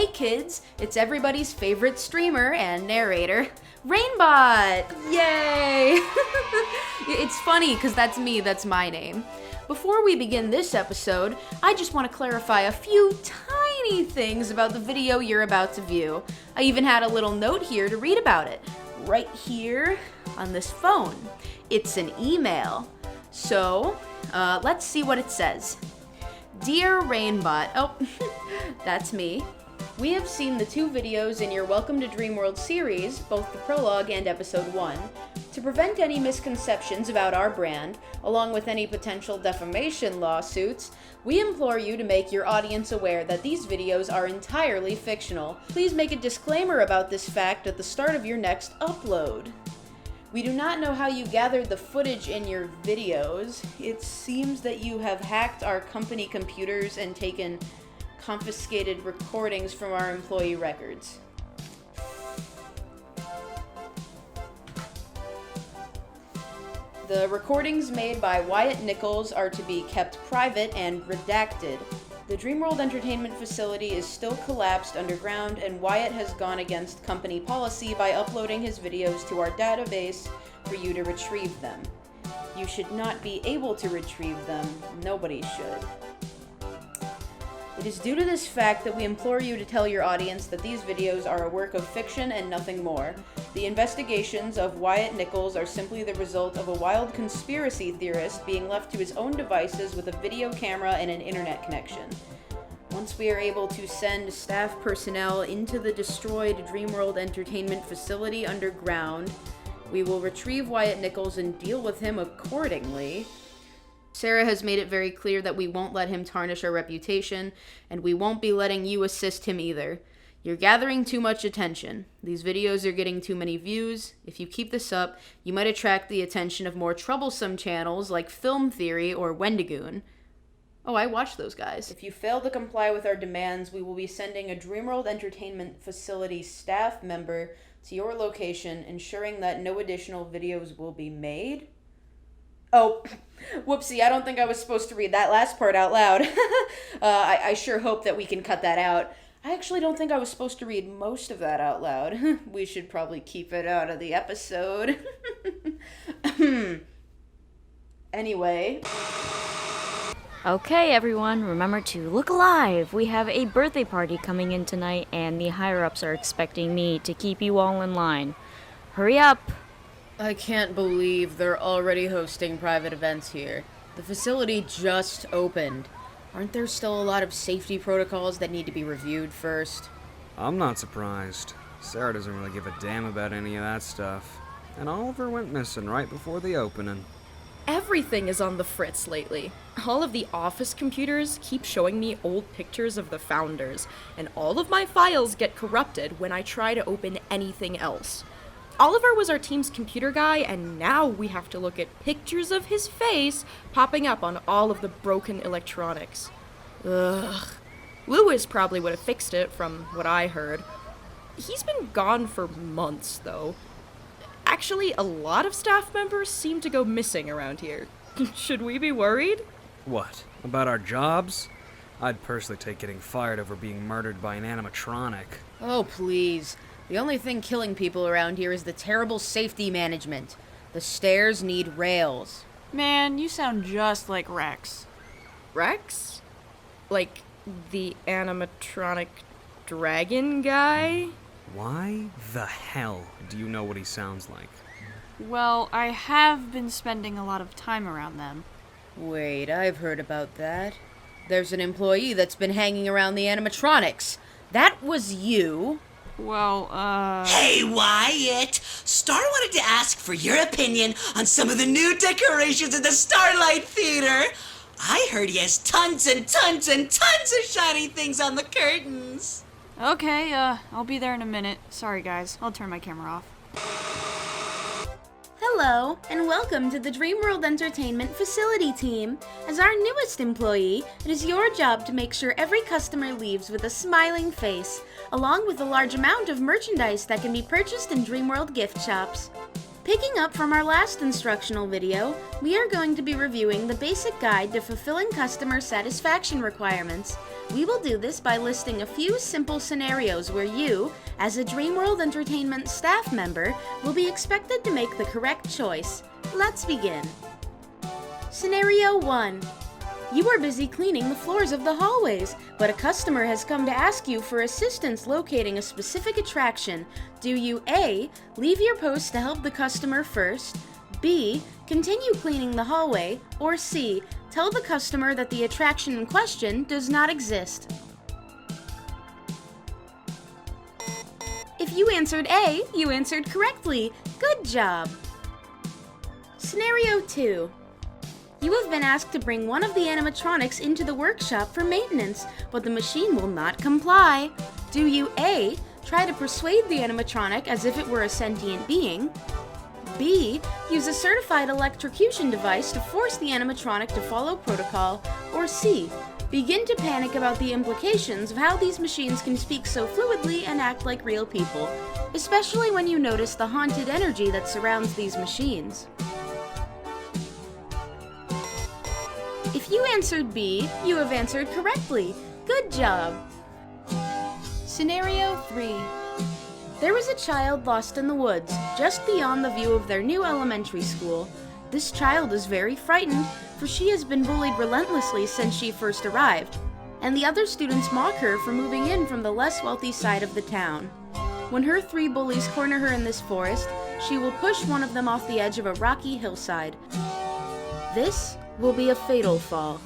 Hey kids, it's everybody's favorite streamer and narrator, Rainbott! Yay! It's funny because that's me, that's my name. Before we begin this episode, I just want to clarify a few tiny things about the video you're about to view. I even had a little note here to read about it, right here on this phone. It's an email. So, let's see what it says. Dear Rainbott, oh, that's me. We have seen the 2 videos in your Welcome to Dreamworld series, both the prologue and episode 1. To prevent any misconceptions about our brand, along with any potential defamation lawsuits, we implore you to make your audience aware that these videos are entirely fictional. Please make a disclaimer about this fact at the start of your next upload. We do not know how you gathered the footage in your videos. It seems that you have hacked our company computers and taken confiscated recordings from our employee records. The recordings made by Wiatt Nichols are to be kept private and redacted. The Dreamworld Entertainment facility is still collapsed underground, and Wiatt has gone against company policy by uploading his videos to our database for you to retrieve them. You should not be able to retrieve them. Nobody should. It is due to this fact that we implore you to tell your audience that these videos are a work of fiction and nothing more. The investigations of Wiatt Nichols are simply the result of a wild conspiracy theorist being left to his own devices with a video camera and an internet connection. Once we are able to send staff personnel into the destroyed Dreamworld Entertainment facility underground, we will retrieve Wiatt Nichols and deal with him accordingly. Sarah has made it very clear that we won't let him tarnish our reputation, and we won't be letting you assist him either. You're gathering too much attention. These videos are getting too many views. If you keep this up, you might attract the attention of more troublesome channels like Film Theory or Wendigoon. Oh, I watch those guys. If you fail to comply with our demands, we will be sending a Dreamworld Entertainment facility staff member to your location, ensuring that no additional videos will be made. Oh, whoopsie, I don't think I was supposed to read that last part out loud. I sure hope that we can cut that out. I actually don't think I was supposed to read most of that out loud. We should probably keep it out of the episode. Anyway. Okay, everyone, remember to look alive. We have a birthday party coming in tonight, and the higher-ups are expecting me to keep you all in line. Hurry up. I can't believe they're already hosting private events here. The facility just opened. Aren't there still a lot of safety protocols that need to be reviewed first? I'm not surprised. Sarah doesn't really give a damn about any of that stuff. And Oliver went missing right before the opening. Everything is on the fritz lately. All of the office computers keep showing me old pictures of the founders, and all of my files get corrupted when I try to open anything else. Oliver was our team's computer guy, and now we have to look at pictures of his face popping up on all of the broken electronics. Ugh. Lewis probably would have fixed it, from what I heard. He's been gone for months, though. Actually, a lot of staff members seem to go missing around here. Should we be worried? What? About our jobs? I'd personally take getting fired over being murdered by an animatronic. Oh, please. The only thing killing people around here is the terrible safety management. The stairs need rails. Man, you sound just like Rex. Rex? Like the animatronic dragon guy? Why the hell do you know what he sounds like? Well, I have been spending a lot of time around them. Wait, I've heard about that. There's an employee that's been hanging around the animatronics. That was you. Well, Hey, Wiatt! Star wanted to ask for your opinion on some of the new decorations in the Starlight Theater. I heard he has tons and tons and tons of shiny things on the curtains. Okay, I'll be there in a minute. Sorry, guys. I'll turn my camera off. Hello, and welcome to the Dreamworld Entertainment facility team. As our newest employee, it is your job to make sure every customer leaves with a smiling face, along with a large amount of merchandise that can be purchased in Dreamworld gift shops. Picking up from our last instructional video, we are going to be reviewing the basic guide to fulfilling customer satisfaction requirements. We will do this by listing a few simple scenarios where you, as a Dreamworld Entertainment staff member, will be expected to make the correct choice. Let's begin. Scenario 1. You are busy cleaning the floors of the hallways, but a customer has come to ask you for assistance locating a specific attraction. Do you A. leave your post to help the customer first, B. continue cleaning the hallway, or C. tell the customer that the attraction in question does not exist? If you answered A, you answered correctly. Good job! Scenario 2. You have been asked to bring one of the animatronics into the workshop for maintenance, but the machine will not comply. Do you A. try to persuade the animatronic as if it were a sentient being, B. use a certified electrocution device to force the animatronic to follow protocol, or C. begin to panic about the implications of how these machines can speak so fluidly and act like real people, especially when you notice the haunted energy that surrounds these machines? If you answered B, you have answered correctly. Good job! Scenario 3. There was a child lost in the woods, just beyond the view of their new elementary school. This child is very frightened, for she has been bullied relentlessly since she first arrived, and the other students mock her for moving in from the less wealthy side of the town. When her 3 bullies corner her in this forest, she will push one of them off the edge of a rocky hillside. This will be a fatal fall.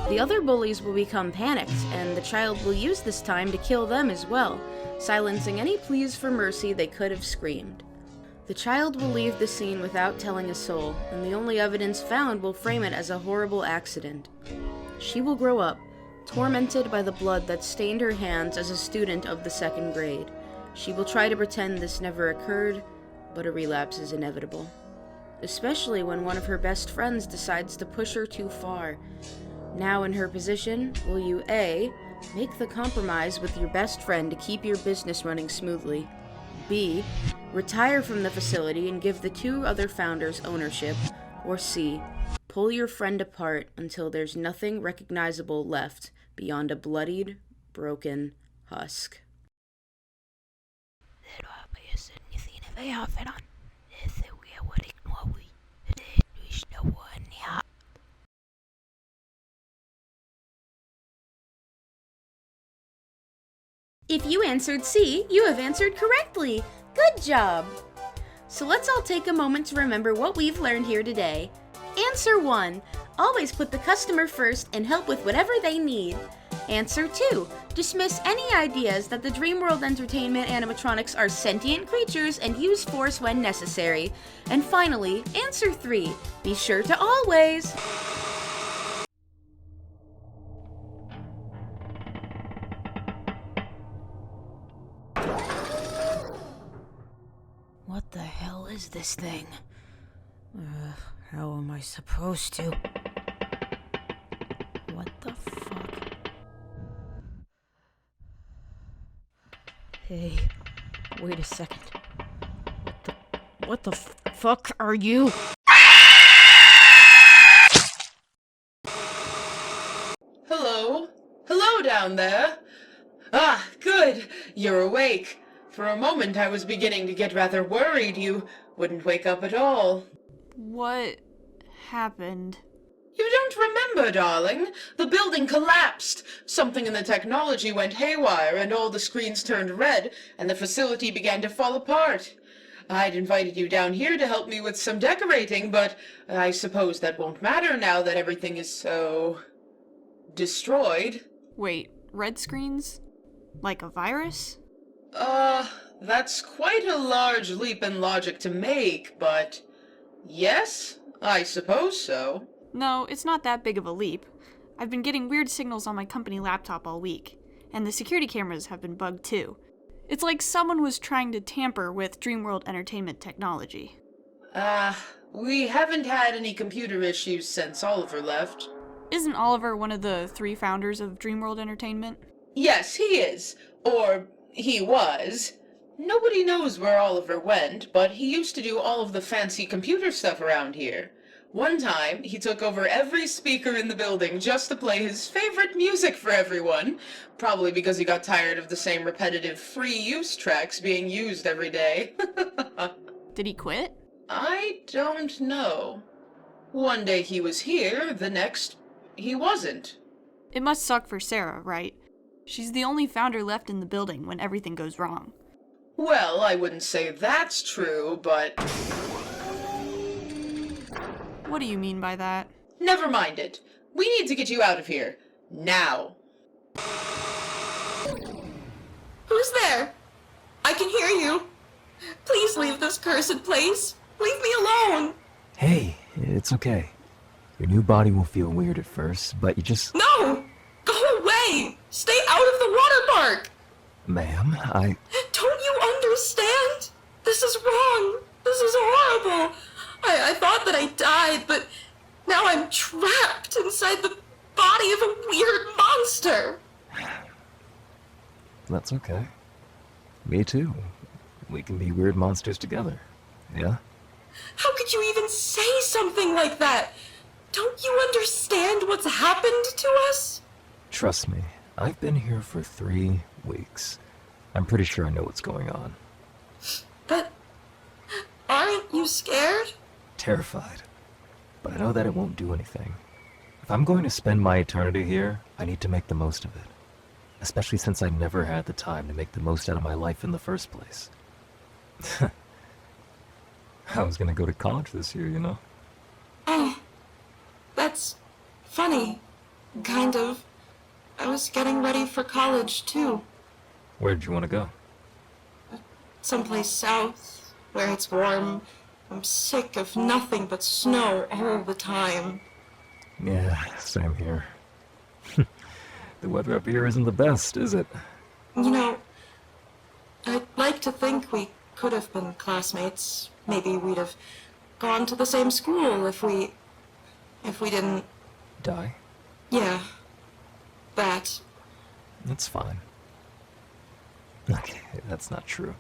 The other bullies will become panicked, and the child will use this time to kill them as well, silencing any pleas for mercy they could have screamed. The child will leave the scene without telling a soul, and the only evidence found will frame it as a horrible accident. She will grow up, tormented by the blood that stained her hands as a student of the 2nd grade. She will try to pretend this never occurred, but a relapse is inevitable. Especially when one of her best friends decides to push her too far. Now in her position, will you A. make the compromise with your best friend to keep your business running smoothly, B. retire from the facility and give the 2 other founders ownership, or C. pull your friend apart until there's nothing recognizable left beyond a bloodied, broken husk? If you answered C, you have answered correctly. Good job! So let's all take a moment to remember what we've learned here today. Answer 1. Always put the customer first and help with whatever they need. Answer 2. Dismiss any ideas that the Dreamworld Entertainment animatronics are sentient creatures and use force when necessary. And finally, answer 3. Be sure to always... What the hell is this thing? How am I supposed to? What the fuck? Hey, wait a second. What the fuck are you? Hello? Hello down there? Ah, good. You're awake. For a moment I was beginning to get rather worried you wouldn't wake up at all. What happened? You don't remember, darling. The building collapsed. Something in the technology went haywire and all the screens turned red and the facility began to fall apart. I'd invited you down here to help me with some decorating, but I suppose that won't matter now that everything is so... destroyed. Wait, red screens? Like a virus? That's quite a large leap in logic to make, but... yes, I suppose so. No, it's not that big of a leap. I've been getting weird signals on my company laptop all week, and the security cameras have been bugged too. It's like someone was trying to tamper with Dreamworld Entertainment technology. We haven't had any computer issues since Oliver left. Isn't Oliver one of the 3 founders of Dreamworld Entertainment? Yes, he is. Or, he was. Nobody knows where Oliver went, but he used to do all of the fancy computer stuff around here. One time, he took over every speaker in the building just to play his favorite music for everyone, probably because he got tired of the same repetitive free-use tracks being used every day. Did he quit? I don't know. One day he was here, the next, he wasn't. It must suck for Sarah, right? She's the only founder left in the building when everything goes wrong. Well, I wouldn't say that's true, but What do you mean by that? never mind it. We need to get you out of here. Now. Who's there? I can hear you. Please leave this cursed place. Leave me alone. Hey, it's okay. Your new body will feel weird at first, but you just... No! Go away! Stay out of the water park! Ma'am, Don't you understand? This is wrong. This is horrible. I thought that I died, but now I'm trapped inside the body of a weird monster. That's okay. Me too. We can be weird monsters together. Yeah? How could you even say something like that? Don't you understand what's happened to us? Trust me, I've been here for 3 weeks. I'm pretty sure I know what's going on. But aren't you scared? Terrified. But I know that it won't do anything. If I'm going to spend my eternity here, I need to make the most of it. Especially since I never had the time to make the most out of my life in the first place. I was gonna go to college this year, you know? Oh, that's funny. Kind of. I was getting ready for college, too. Where'd you want to go? Someplace south, where it's warm. I'm sick of nothing but snow all the time. Yeah, same here. The weather up here isn't the best, is it? You know, I'd like to think we could have been classmates. Maybe we'd have gone to the same school if we didn't... Die? Yeah. That. It's fine. Okay, that's not true.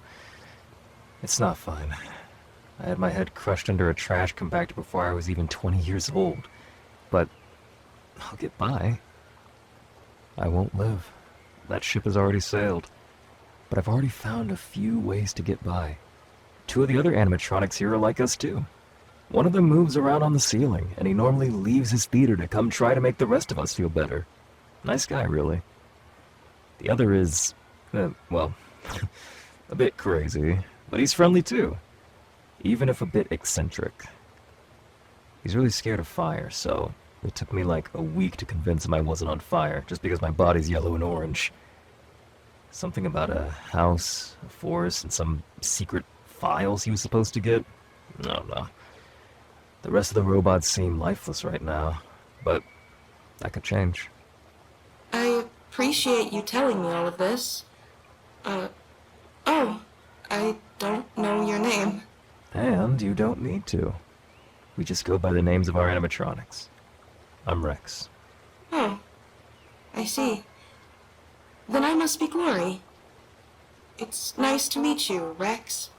It's not fine. I had my head crushed under a trash compactor before I was even 20 years old. But I'll get by. I won't live. That ship has already sailed. But I've already found a few ways to get by. 2 of the other animatronics here are like us too. One of them moves around on the ceiling, and he normally leaves his theater to come try to make the rest of us feel better. Nice guy, really. The other is, well, a bit crazy, but he's friendly too. Even if a bit eccentric. He's really scared of fire, so it took me like a week to convince him I wasn't on fire, just because my body's yellow and orange. Something about a house, a forest, and some secret files he was supposed to get. I don't know. The rest of the robots seem lifeless right now, but that could change. I appreciate you telling me all of this. Oh, I don't know your name. And you don't need to. We just go by the names of our animatronics. I'm Rex. Oh, I see. Then I must be Glory. It's nice to meet you, Rex.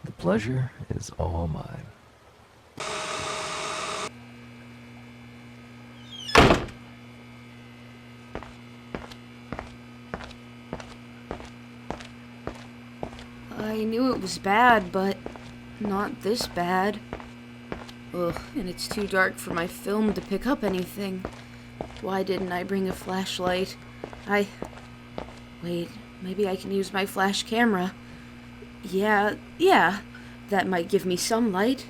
The pleasure is all mine. I knew it was bad, but not this bad. Ugh, and it's too dark for my film to pick up anything. Why didn't I bring a flashlight? Wait, maybe I can use my flash camera. Yeah, that might give me some light.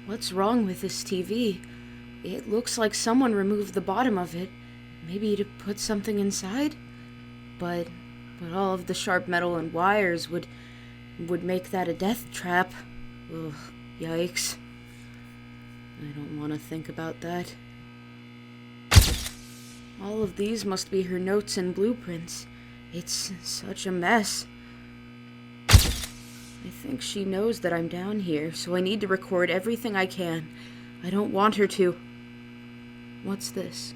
What's wrong with this TV? It looks like someone removed the bottom of it. Maybe to put something inside? But all of the sharp metal and wires would make that a death trap. Ugh, yikes. I don't want to think about that. All of these must be her notes and blueprints. It's such a mess. I think she knows that I'm down here, so I need to record everything I can. I don't want her to. What's this?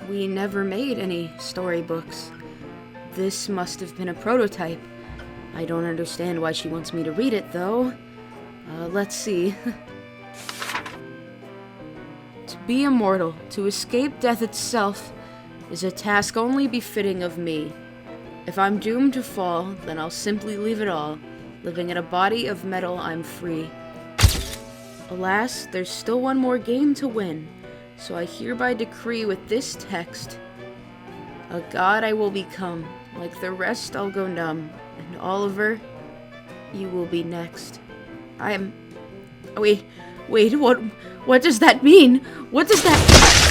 We never made any storybooks. This must have been a prototype. I don't understand why she wants me to read it, though. Let's see. To be immortal, to escape death itself, is a task only befitting of me. If I'm doomed to fall, then I'll simply leave it all. Living in a body of metal, I'm free. Alas, there's still one more game to win, so I hereby decree with this text, a god I will become, like the rest I'll go numb, and Oliver, you will be next. Wait, what does that mean? What does that...